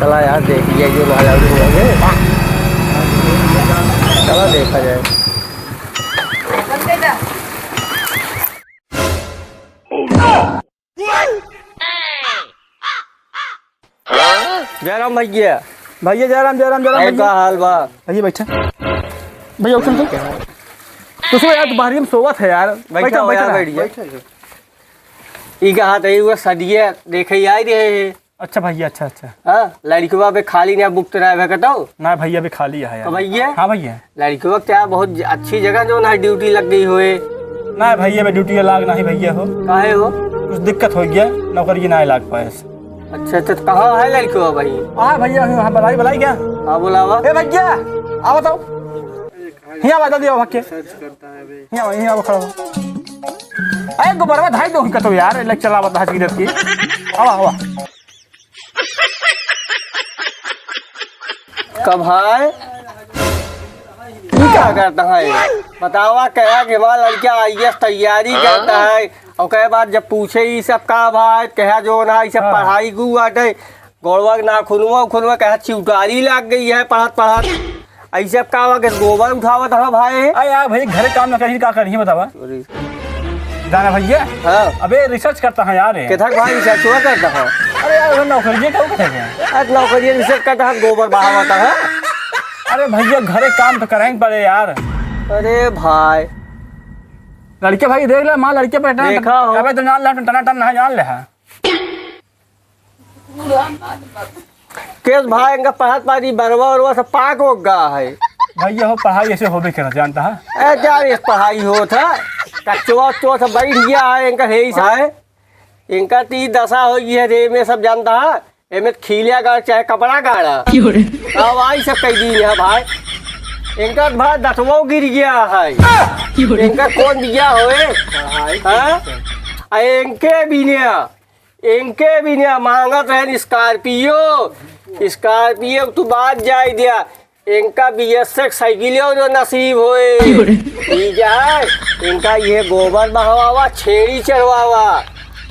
चला यार देख लिया जो नहा लगे, चला देखा जाए। जयराम भैया, भैया जयराम जयराम जयराम का हाल बा भैया बैठा भैया उठो तो सो यार बाहरी में सोवत है यार बैठा बैठा ई का हाथ है वो सदिया देखे आई रहे हैं। अच्छा भैया अच्छा अच्छा हां लड़कवा पे खाली ना बुक रहा है बताओ ना भैया भी खाली है यार। तो भैया हाँ भैया लड़कवा क्या बहुत अच्छी जगह जो ना ड्यूटी लग गई होए ना भैया में ड्यूटी लाग नहीं भैया हो काहे हो कुछ दिक्कत हो गया नौकरी ना लाग पाए। अच्छा तो कहाँ है लड़कवा भाई? हाँ भैया हाँ बताई बताई क्या हाँ बुलावा ए भैया आओ बताओ यहाँ बता दियो भाग के सर्च करता है बे यहाँ यहाँ खड़ा हो अरे गोबरवा धाई दो तो यार लग चला बता हज की आवा आवा कब है क्या करता है बतावा कहा कि वहाँ लड़का आईएएस तैयारी करता है और कई बार जब पूछे ये सब का भाई कहा जो ना ये सब पढ़ाई गु आटे गौरवा ना खुनवा कहा चिउटारी लग गई है पढ़त पढ़त ऐसे का के गोबर उठावत है भाई। अरे यार भाई घर काम ना कहीं का करिए बतावा जाना भैया। हाँ अबे रिसर्च करता है यार किधर भाई रिसर्च हुआ करता है? अरे यार नौकरी क्या करते हैं नौकरी रिसर्च करता है गोबर बहावता है। अरे भैया घरे काम तो करेंगे पड़े यार। अरे भाई लड़के भाई देख ले माँ लड़के पे देखा हो अबे तो जान ले टना टन ना जान ले है केस भाई इनका पढ़त पारी बरवा और सब पाक हो गया है भैया हो पढ़ाई ऐसे होबे कर जानता है ए क्या इस पढ़ाई होता कच्चवा चो सब बैठ गया है इनका है है इनका ती दशा हो गई है रे में सब जानता है एमे खीलिया गाड़ चाहे कपड़ा गाड़ा अब आई सब कई दिन है भाई इनका भाई दसवा गिर गया है इनका कौन दिया होए इनके भी ने मांगत है स्कॉर्पियो तू बात जाए दिया इनका BS6 साइकिलियों जो नसीब होए ठीक है इनका ये गोबर बहवावा छेड़ी चढ़वावा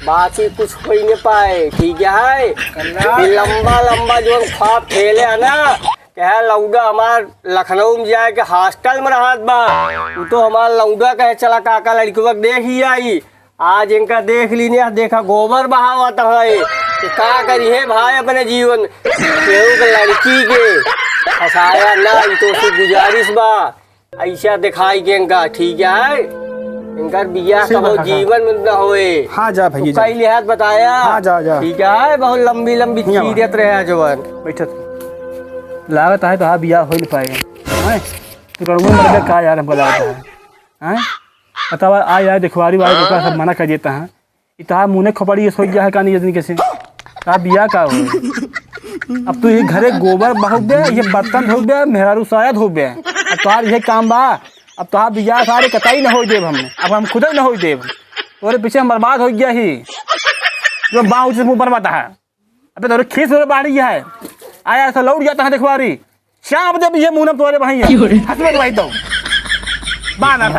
बाकी कुछ हो ही नहीं पाए ठीक है। लंबा लंबा जो ख्वाब खेले है ना कह लौडा हमार लखनऊ में जाए के हॉस्टल में रहत बा वो तो हमार लौडा कहे चला काका लड़की वक्त देख ही आई आज इनका देख लीने देखा गोबर बहावत है तो का करी है भाई अपने जीवन केहू के लड़की के फसाया ना तो उसकी गुजारिश बा ऐसा दिखाई के इनका ठीक है इनका बिया कब जीवन में न होए। हाँ जा भैया कई लिहाज बताया हाँ जा ठीक है बहुत लंबी लंबी चीरियत रहे जवान बैठत लागत है तो हाँ बिया हो नहीं पाएगा तो मर का यार हमको लागत है बतावा आ यार दिखवारी वाले दुकान सब मना कर देता है इतना मुँह खोपड़ी सोच गया है का नहीं कैसे कहा बिया का हो अब तो ये घरे गोबर बहुत दे ये बर्तन हो गया मेहरारू शायद हो गया अब तो ये काम बा अब तो बिया सारे कताई न हो देव हमने अब हम खुद न हो देव तोरे पीछे हम बर्बाद हो गया ही जो बाँव से मुँह बनवाता है अब तो खींच बाड़ी है आया ऐसा लौट जाता है दिखवारी शाम जब ये मुँह तोरे भाई हंसवे भाई तो बाना